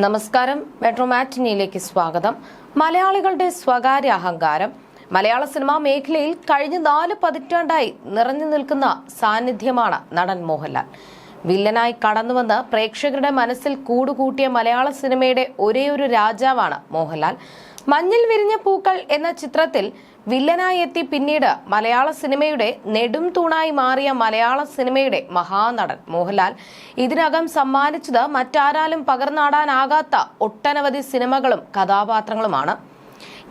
നമസ്കാരം. മെട്രോ മാറ്റിനിയിലേക്ക് സ്വാഗതം. മലയാളികളുടെ സ്വകാര്യ അഹങ്കാരം. മലയാള സിനിമാ മേഖലയിൽ കഴിഞ്ഞ 4 പതിറ്റാണ്ടായി നിറഞ്ഞു നിൽക്കുന്ന സാന്നിധ്യമാണ് നടൻ മോഹൻലാൽ. വില്ലനായി കടന്നുവന്ന് പ്രേക്ഷകരുടെ മനസ്സിൽ കൂടുകൂട്ടിയ മലയാള സിനിമയുടെ ഒരേയൊരു രാജാവാണ് മോഹൻലാൽ. മഞ്ഞിൽ വിരിഞ്ഞ പൂക്കൾ എന്ന ചിത്രത്തിൽ വില്ലനായി എത്തി പിന്നീട് മലയാള സിനിമയുടെ നെടും തൂണായി മാറിയ മലയാള സിനിമയുടെ മഹാനടൻ മോഹൻലാൽ ഇതിനകം സമ്മാനിച്ചത് മറ്റാരാലും പകർന്നാടാനാകാത്ത ഒട്ടനവധി സിനിമകളും കഥാപാത്രങ്ങളുമാണ്.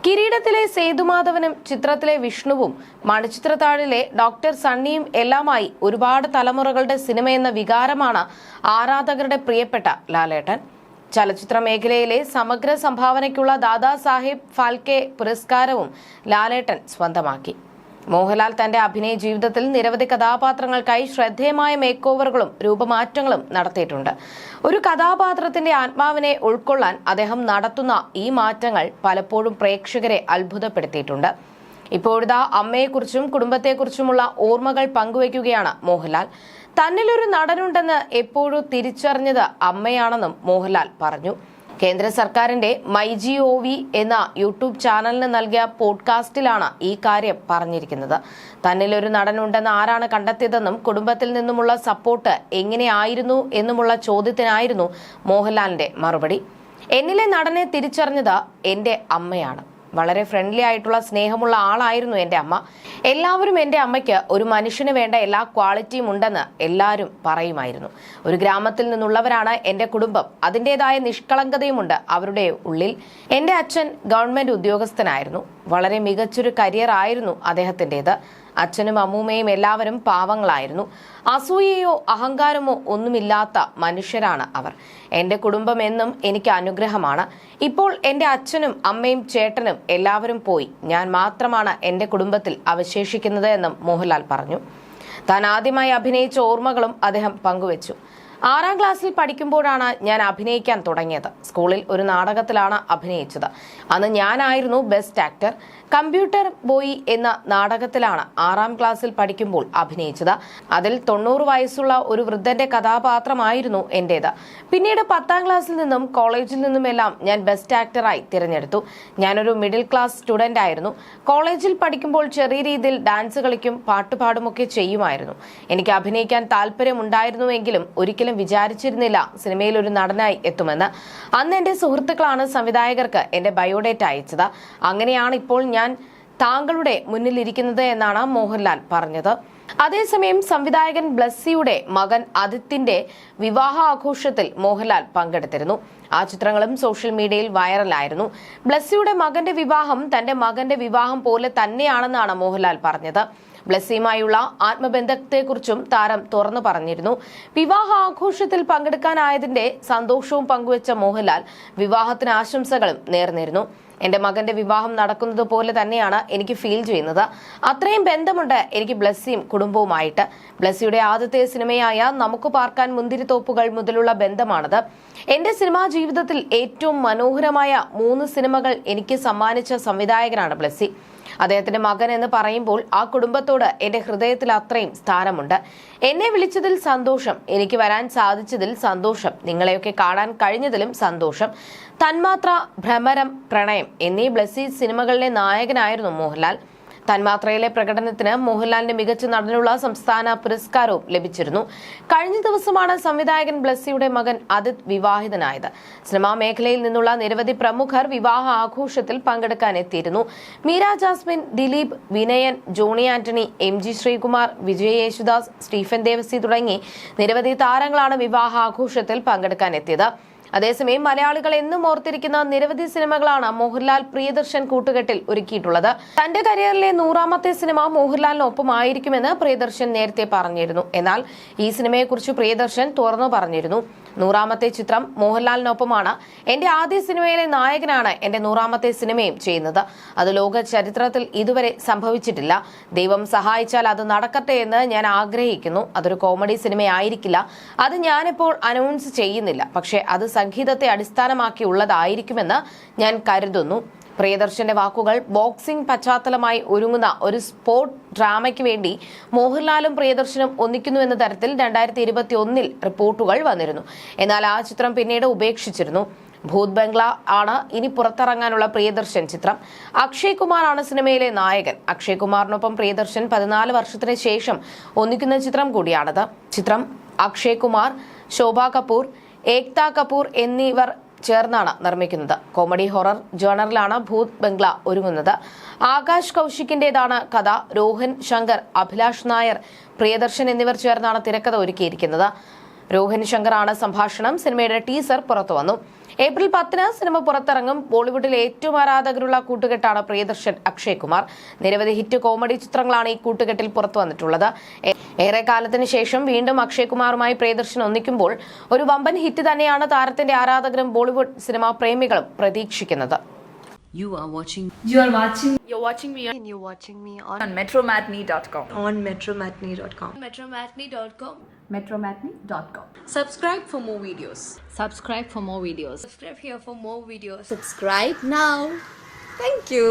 കിരീടത്തിലെ സേതുമാധവനും ചിത്രത്തിലെ വിഷ്ണുവും മണിച്ചിത്രത്താഴിലെ ഡോക്ടർ സണ്ണിയും എല്ലാമായി ഒരുപാട് തലമുറകളുടെ സിനിമയെന്ന വികാരമാണ് ആരാധകരുടെ പ്രിയപ്പെട്ട ലാലേട്ടൻ. ചലച്ചിത്ര മേഖലയിലെ സമഗ്ര സംഭാവനയ്ക്കുള്ള ദാദാ സാഹിബ് ഫാൽക്കെ പുരസ്കാരവും ലാലേട്ടൻ സ്വന്തമാക്കി. മോഹൻലാൽ തന്റെ അഭിനയ ജീവിതത്തിൽ നിരവധി കഥാപാത്രങ്ങൾക്കായി ശ്രദ്ധേയമായ മേക്ക് ഓവറുകളും രൂപമാറ്റങ്ങളും നടത്തിയിട്ടുണ്ട്. ഒരു കഥാപാത്രത്തിന്റെ ആത്മാവിനെ ഉൾക്കൊള്ളാൻ അദ്ദേഹം നടത്തുന്ന ഈ മാറ്റങ്ങൾ പലപ്പോഴും പ്രേക്ഷകരെ അത്ഭുതപ്പെടുത്തിയിട്ടുണ്ട്. ഇപ്പോഴിതാ അമ്മയെക്കുറിച്ചും കുടുംബത്തെക്കുറിച്ചുമുള്ള ഓർമ്മകൾ പങ്കുവയ്ക്കുകയാണ് മോഹൻലാൽ. തന്നിലൊരു നടനുണ്ടെന്ന് എപ്പോഴും തിരിച്ചറിഞ്ഞത് അമ്മയാണെന്നും മോഹൻലാൽ പറഞ്ഞു. കേന്ദ്ര സർക്കാരിന്റെ MyGov എന്ന യൂട്യൂബ് ചാനലിന് നൽകിയ പോഡ്കാസ്റ്റിലാണ് ഈ കാര്യം പറഞ്ഞിരിക്കുന്നത്. തന്നിലൊരു നടനുണ്ടെന്ന് ആരാണ് കണ്ടെത്തിയതെന്നും കുടുംബത്തിൽ നിന്നുമുള്ള സപ്പോർട്ട് എങ്ങനെയായിരുന്നു എന്നുമുള്ള ചോദ്യത്തിനായിരുന്നു മോഹൻലാലിന്റെ മറുപടി. എന്നിലെ നടനെ തിരിച്ചറിഞ്ഞത് എന്റെ അമ്മയാണ്. വളരെ ഫ്രണ്ട്ലി ആയിട്ടുള്ള സ്നേഹമുള്ള ആളായിരുന്നു എൻ്റെ അമ്മ. എല്ലാവരും എൻ്റെ അമ്മയ്ക്ക് ഒരു മനുഷ്യന് വേണ്ട എല്ലാ ക്വാളിറ്റിയും ഉണ്ടെന്ന് എല്ലാവരും പറയുമായിരുന്നു. ഒരു ഗ്രാമത്തിൽ നിന്നുള്ളവരാണ് എൻ്റെ കുടുംബം. അതിൻ്റെതായ നിഷ്കളങ്കതയുമുണ്ട് അവരുടെ ഉള്ളിൽ. എൻ്റെ അച്ഛൻ ഗവൺമെന്റ് ഉദ്യോഗസ്ഥനായിരുന്നു. വളരെ മികച്ചൊരു കരിയർ ആയിരുന്നു അദ്ദേഹത്തിൻ്റെത്. അച്ഛനും അമ്മൂമ്മയും എല്ലാവരും പാവങ്ങളായിരുന്നു. അസൂയയോ അഹങ്കാരമോ ഒന്നുമില്ലാത്ത മനുഷ്യരാണ് അവർ. എൻ്റെ കുടുംബം എന്നും എനിക്ക് അനുഗ്രഹമാണ്. ഇപ്പോൾ എൻ്റെ അച്ഛനും അമ്മയും ചേട്ടനും എല്ലാവരും പോയി. ഞാൻ മാത്രമാണ് എൻ്റെ കുടുംബത്തിൽ അവശേഷിക്കുന്നത് എന്നും മോഹൻലാൽ പറഞ്ഞു. താൻ ആദ്യമായി അഭിനയിച്ച ഓർമ്മകളും അദ്ദേഹം പങ്കുവച്ചു. 6ാം ക്ലാസ്സിൽ പഠിക്കുമ്പോഴാണ് ഞാൻ അഭിനയിക്കാൻ തുടങ്ങിയത്. സ്കൂളിൽ ഒരു നാടകത്തിലാണ് അഭിനയിച്ചത്. അന്ന് ഞാനായിരുന്നു ബെസ്റ്റ് ആക്ടർ. കമ്പ്യൂട്ടർ ബോയ് എന്ന നാടകത്തിലാണ് 6ാം ക്ലാസ്സിൽ പഠിക്കുമ്പോൾ അഭിനയിച്ചത്. അതിൽ 90 വയസ്സുള്ള ഒരു വൃദ്ധന്റെ കഥാപാത്രമായിരുന്നു എന്റേത്. പിന്നീട് 10ാം ക്ലാസ്സിൽ നിന്നും കോളേജിൽ നിന്നുമെല്ലാം ഞാൻ ബെസ്റ്റ് ആക്ടറായി തിരഞ്ഞെടുത്തു. ഞാനൊരു മിഡിൽ ക്ലാസ് സ്റ്റുഡന്റ് ആയിരുന്നു. കോളേജിൽ പഠിക്കുമ്പോൾ ചെറിയ രീതിയിൽ ഡാൻസ് കളിക്കും പാട്ടുപാടുമൊക്കെ ചെയ്യുമായിരുന്നു. എനിക്ക് അഭിനയിക്കാൻ താല്പര്യമുണ്ടായിരുന്നുവെങ്കിലും ഒരിക്കലും വിചാരിച്ചിരുന്നില്ല സിനിമയിൽ ഒരു നടനായി എത്തുമെന്ന്. അന്ന് എന്റെ സുഹൃത്തുക്കളാണ് സംവിധായകർക്ക് എന്റെ ബയോഡേറ്റ അയച്ചത്. അങ്ങനെയാണ് ഇപ്പോൾ ഞാൻ താങ്കളുടെ മുന്നിലിരിക്കുന്നത് എന്നാണ് മോഹൻലാൽ പറഞ്ഞത്. അതേസമയം സംവിധായകൻ ബ്ലസ്സിയുടെ മകൻ അദിത്തിന്റെ വിവാഹ ആഘോഷത്തിൽ മോഹൻലാൽ പങ്കെടുത്തിരുന്നു. ആ ചിത്രങ്ങളും സോഷ്യൽ മീഡിയയിൽ വൈറലായിരുന്നു. ബ്ലസ്സിയുടെ മകന്റെ വിവാഹം തന്റെ മകന്റെ വിവാഹം പോലെ തന്നെയാണെന്നാണ് മോഹൻലാൽ പറഞ്ഞത്. ബ്ലസ്സിയുമായുള്ള ആത്മബന്ധത്തെക്കുറിച്ചും താരം തുറന്നു പറഞ്ഞിരുന്നു. വിവാഹ ആഘോഷത്തിൽ പങ്കെടുക്കാനായതിന്റെ സന്തോഷവും പങ്കുവച്ച മോഹൻലാൽ വിവാഹത്തിന് ആശംസകളും നേർന്നിരുന്നു. എന്റെ മകന്റെ വിവാഹം നടക്കുന്നത് പോലെ തന്നെയാണ് എനിക്ക് ഫീൽ ചെയ്യുന്നത്. അത്രയും ബന്ധമുണ്ട് എനിക്ക് ബ്ലസ്സിയും കുടുംബവുമായിട്ട്. ബ്ലസ്സിയുടെ ആദ്യത്തെ സിനിമയായ നമുക്ക് പാർക്കാൻ മുന്തിരിത്തോപ്പുകൾ മുതലുള്ള ബന്ധമാണത്. എന്റെ സിനിമാ ജീവിതത്തിൽ ഏറ്റവും മനോഹരമായ 3 സിനിമകൾ എനിക്ക് സമ്മാനിച്ച സംവിധായകനാണ് ബ്ലസ്സി. അദ്ദേഹത്തിന്റെ മകൻ എന്ന് പറയുമ്പോൾ ആ കുടുംബത്തോട് എന്റെ ഹൃദയത്തിൽ അത്രയും സ്ഥാനമുണ്ട്. എന്നെ വിളിച്ചതിൽ സന്തോഷം, എനിക്ക് വരാൻ സാധിച്ചതിൽ സന്തോഷം, നിങ്ങളെയൊക്കെ കാണാൻ കഴിഞ്ഞതിലും സന്തോഷം. തന്മാത്ര, ഭ്രമരം, പ്രണയം എന്നീ ബ്ലസ്സി സിനിമകളിലെ നായകനായിരുന്നു മോഹൻലാൽ. തന്മാത്രയിലെ പ്രകടനത്തിന് മോഹൻലാലിന്റെ മികച്ച നടനുള്ള സംസ്ഥാന പുരസ്കാരവും ലഭിച്ചിരുന്നു. കഴിഞ്ഞ ദിവസമാണ് സംവിധായകൻ ബ്ലസ്സിയുടെ മകൻ അദിത് വിവാഹിതനായത്. സിനിമാ മേഖലയിൽ നിന്നുള്ള നിരവധി പ്രമുഖർ വിവാഹ ആഘോഷത്തിൽ പങ്കെടുക്കാൻ എത്തിയിരുന്നു. മീര ജാസ്മിൻ, ദിലീപ്, വിനയൻ, ജോണി ആന്റണി, MG ശ്രീകുമാർ, വിജയ് യേശുദാസ്, സ്റ്റീഫൻ ദേവസി തുടങ്ങി നിരവധി താരങ്ങളാണ് വിവാഹ ആഘോഷത്തിൽ പങ്കെടുക്കാൻ എത്തിയത്. അതേസമയം മലയാളികൾ എന്നും ഓർത്തിരിക്കുന്ന നിരവധി സിനിമകളാണ് മോഹൻലാൽ പ്രിയദർശൻ കൂട്ടുകെട്ടിൽ ഒരുക്കിയിട്ടുള്ളത്. തന്റെ കരിയറിലെ 100ാമത്തെ സിനിമ മോഹൻലാലിനൊപ്പമായിരിക്കുമെന്ന് പ്രിയദർശൻ നേരത്തെ പറഞ്ഞിരുന്നു. എന്നാൽ ഈ സിനിമയെക്കുറിച്ച് പ്രിയദർശൻ തുറന്നു പറഞ്ഞിരുന്നു. 100ാമത്തെ ചിത്രം മോഹൻലാലിനൊപ്പമാണ്. എന്റെ ആദ്യ സിനിമയിലെ നായകനാണ് എന്റെ 100ാമത്തെ സിനിമയും ചെയ്യുന്നത്. അത് ലോക ചരിത്രത്തിൽ ഇതുവരെ സംഭവിച്ചിട്ടില്ല. ദൈവം സഹായിച്ചാൽ അത് നടക്കട്ടെ എന്ന് ഞാൻ ആഗ്രഹിക്കുന്നു. അതൊരു കോമഡി സിനിമയായിരിക്കില്ല. അത് ഞാനിപ്പോൾ അനൗൺസ് ചെയ്യുന്നില്ല. പക്ഷേ അത് സംഗീതത്തെ അടിസ്ഥാനമാക്കിയുള്ളതായിരിക്കുമെന്ന് ഞാൻ കരുതുന്നു. പ്രിയദർശന്റെ വാക്കുകൾ. ബോക്സിംഗ് പശ്ചാത്തലമായി ഒരുങ്ങുന്ന ഒരു സ്പോർട് ഡ്രാമയ്ക്ക് വേണ്ടി മോഹൻലാലും പ്രിയദർശനും ഒന്നിക്കുന്നുവെന്ന തരത്തിൽ 2021 റിപ്പോർട്ടുകൾ വന്നിരുന്നു. എന്നാൽ ആ ചിത്രം പിന്നീട് ഉപേക്ഷിച്ചിരുന്നു. ഭൂത് ബംഗ്ല ആണ് ഇനി പുറത്തിറങ്ങാനുള്ള പ്രിയദർശൻ ചിത്രം. അക്ഷയ് കുമാറാണ് സിനിമയിലെ നായകൻ. അക്ഷയ് കുമാറിനൊപ്പം പ്രിയദർശൻ 14 വർഷത്തിന് ശേഷം ഒന്നിക്കുന്ന ചിത്രം കൂടിയാണിത്. ചിത്രം അക്ഷയ് കുമാർ, ശോഭ കപൂർ, ഏക്ത കപൂർ എന്നിവർ ചേർന്നാണ് നിർമ്മിക്കുന്നത്. കോമഡി ഹൊറർ ജേണറിലാണ് ഭൂത് ബംഗ്ല ഒരുങ്ങുന്നത്. ആകാശ് കൗശിക്കിന്റേതാണ് കഥ. രോഹൻ ശങ്കർ, അഭിലാഷ് നായർ, പ്രിയദർശൻ എന്നിവർ ചേർന്നാണ് തിരക്കഥ ഒരുക്കിയിരിക്കുന്നത്. രോഹൻ ശങ്കറാണ് സംഭാഷണം. സിനിമയുടെ ടീസർ പുറത്തുവന്നു. ഏപ്രിൽ 10-ന് സിനിമ പുറത്തിറങ്ങും. ബോളിവുഡിലെ ഏറ്റവും ആരാധകരുള്ള കൂട്ടുകെട്ടാണ് പ്രിയദർശൻ അക്ഷയ് കുമാർ. നിരവധി ഹിറ്റ് കോമഡി ചിത്രങ്ങളാണ് ഈ കൂട്ടുകെട്ടിൽ പുറത്തു വന്നിട്ടുള്ളത്. ഏറെ കാലത്തിന് ശേഷം വീണ്ടും അക്ഷയ് കുമാറുമായി പ്രിയദർശൻ ഒന്നിക്കുമ്പോൾ ഒരു വമ്പൻ ഹിറ്റ് തന്നെയാണ് താരത്തിന്റെ ആരാധകരും ബോളിവുഡ് സിനിമാ പ്രേമികളും പ്രതീക്ഷിക്കുന്നത്. You're watching me on metromatney.com. metromatney.com. Subscribe for more videos. Subscribe here for more videos. Subscribe now. Thank you.